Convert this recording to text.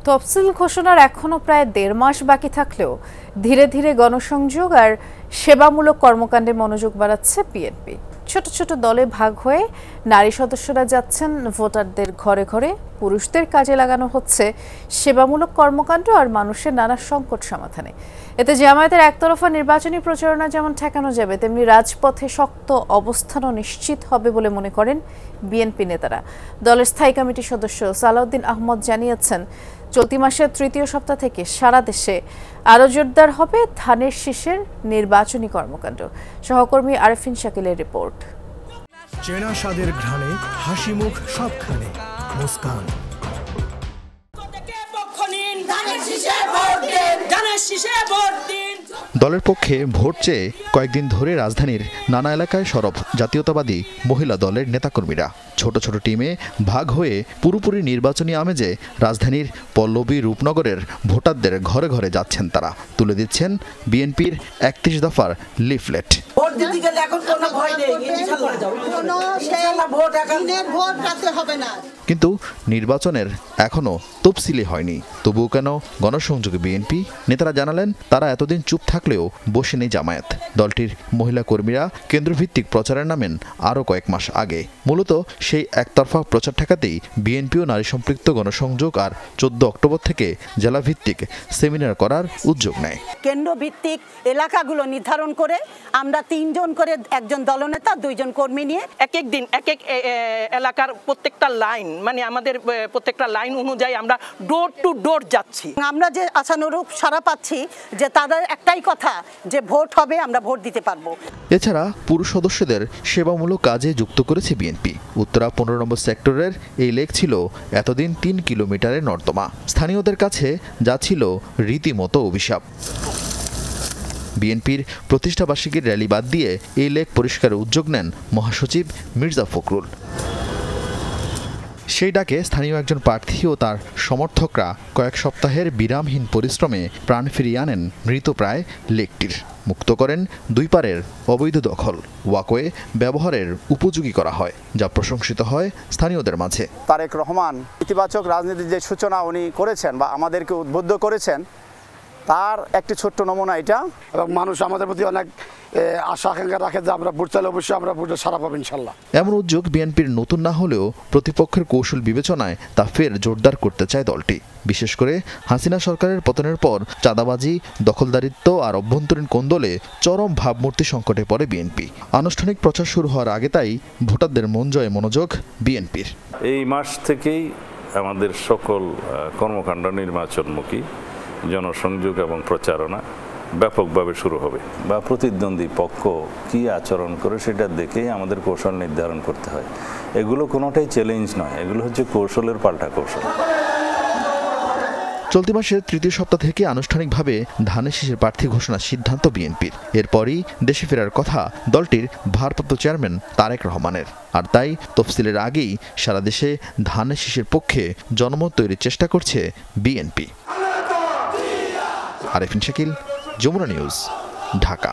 তফসিল ঘোষণার এখনো প্রায় ১.৫ মাস বাকি থাকলেও ধীরে ধীরে গণসংযোগ আর সেবামূলক কর্মকাণ্ডে মনোযোগ বাড়াচ্ছে বিএনপি। ছোট ছোট দলে ভাগ হয়ে নারী সদস্যরা যাচ্ছেন ভোটারদের ঘরে ঘরে। পুরুষদের কাজে লাগানো হচ্ছে সেবামূলক কর্মকাণ্ড আর মানুষের নানা সংকট সমাধানে। এতে জামায়াতের একতরফা নির্বাচনী প্রচারণা যেমন ঠেকানো যাবে, তেমনি রাজপথে শক্ত অবস্থানও নিশ্চিত হবে বলে মনে করেন বিএনপি নেতারা। দলের স্থায়ী কমিটির সদস্য সালাউদ্দিন আহমদ জানিয়েছেন, চলতি মাসের তৃতীয় সপ্তাহ থেকে সারা দেশে আরও জোরদার হবে ধানের শীষের নির্বাচনী কর্মকাণ্ড। সহকর্মী আরেফিন শাকিলের রিপোর্ট। চেনা স্বাদের ঘ্রাণে হাসি মুখ সবখানে মুস্কান। দলের পক্ষে ভোট চেয়ে কয়েকদিন ধরে রাজধানীর নানা এলাকায় সরব জাতীয়তাবাদী মহিলা দলের নেতাকর্মীরা। ছোট ছোট টিমে ভাগ হয়ে পুরোপুরি নির্বাচনী আমেজে রাজধানীর পল্লবী রূপনগরের ভোটারদের ঘরে ঘরে যাচ্ছেন তারা। তুলে দিচ্ছেন বিএনপির ৩১ দফার লিফলেট। কিন্তু নির্বাচনের এখনো তফসিলি হয়নি। তবুও কেন গণসংযোগে বিএনপি নেতারা জানালেন, তারা এতদিন চুপ থাকলেও বসে নেই জামায়াত। দলটির মহিলা কর্মীরা কেন্দ্রভিত্তিক প্রচারে নামেন আরও কয়েক মাস আগে। মূলত সেই একতরফা প্রচার ঠেকাতেই বিএনপিও নারী সম্পৃক্ত গণসংযোগ আর ১৪ অক্টোবর থেকে জেলাভিত্তিক সেমিনার করার উদ্যোগ নেয়। কেন্দ্রভিত্তিক এলাকাগুলো নির্ধারণ করে আমরা ৩ জন করে, একজন দলনেতা ২ জন কর্মী নিয়ে এক এক দিন এক এক এলাকার প্রত্যেকটা লাইন, মানে আমাদের প্রত্যেকটা লাইন অনুযায়ী আমরা ডোর টু ডোর যাচ্ছি। আমরা যে আশানুরূপ সাড়া পাচ্ছি যে তাদের একটাই কথা যে ভোট হবে, আমরা ভোট দিতে পারবো। এছাড়া পুরুষ সদস্যদের সেবামূলক কাজে যুক্ত করেছে বিএনপি। উত্তরা ১৫ নম্বর সেক্টরের এই লেক ছিল এতদিন ৩ কিলোমিটারের নর্দমা। স্থানীয়দের কাছে যা ছিল রীতিমতো অভিশাপ। বিএনপির প্রতিষ্ঠাবার্ষিকীর র্যালি বাদ দিয়ে এই লেক পরিষ্কারের উদ্যোগ নেন মহাসচিব মির্জা ফখরুল। সেই ডাকে স্থানীয় একজন প্রার্থী ও তার সমর্থকরা কয়েক সপ্তাহের বিরামহীন পরিশ্রমে প্রাণ ফিরিয়ে আনেন মৃতপ্রায় লেকটির। মুক্ত করেন দুই পারের অবৈধ দখল। ওয়াকওয়ে ব্যবহারের উপযোগী করা হয়, যা প্রশংসিত হয় স্থানীয়দের মাঝে। তারেক রহমান ইতিবাচক রাজনীতির যে সূচনা উনি করেছেন বা আমাদেরকে উদ্বুদ্ধ করেছেন, তার একটি ছোট্ট নমুনা এটা। এবং মানুষ আমাদের প্রতি অনেক আশা আকাঙ্ক্ষা রাখে যে আমরা ভোট চাইলে অবশ্যই আমরা ভোটে সারা পাবো ইনশাল্লাহ। এমন উদ্যোগ বিএনপির নতুন না হলেও প্রতিপক্ষের কৌশল বিবেচনায় তা ফের জোরদার করতে চায় দলটি। বিশেষ করে হাসিনা সরকারের পতনের পর চাঁদাবাজি, দখলদারিত্ব আর অভ্যন্তরীণ কোন্দলে চরম ভাবমূর্তি সংকটে পড়ে বিএনপি। আনুষ্ঠানিক প্রচার শুরু হওয়ার আগে তাই ভোটারদের মন জয়ে মনোযোগ বিএনপির। এই মাস থেকেই আমাদের সকল কর্মকাণ্ড নির্বাচনমুখী জনসংযোগ এবং প্রচারণা ব্যাপকভাবে শুরু হবে। বা প্রতিদ্বন্দ্বী পক্ষ কি আচরণ করে সেটা দেখেই আমাদের কৌশল নির্ধারণ করতে হয়। এগুলো কোনোটাই চ্যালেঞ্জ নয়, এগুলো হচ্ছে কৌশলের পাল্টা কৌশল। চলতি মাসের তৃতীয় সপ্তাহ থেকে আনুষ্ঠানিকভাবে ধানের শীষের প্রার্থী ঘোষণার সিদ্ধান্ত বিএনপির। এরপরই দেশে ফেরার কথা দলটির ভারপ্রাপ্ত চেয়ারম্যান তারেক রহমানের। আর তাই তফসিলের আগেই সারা দেশে ধানের শীষের পক্ষে জনমত তৈরির চেষ্টা করছে বিএনপি। আরেফিন শাকিল, যমুনা নিউজ, ঢাকা।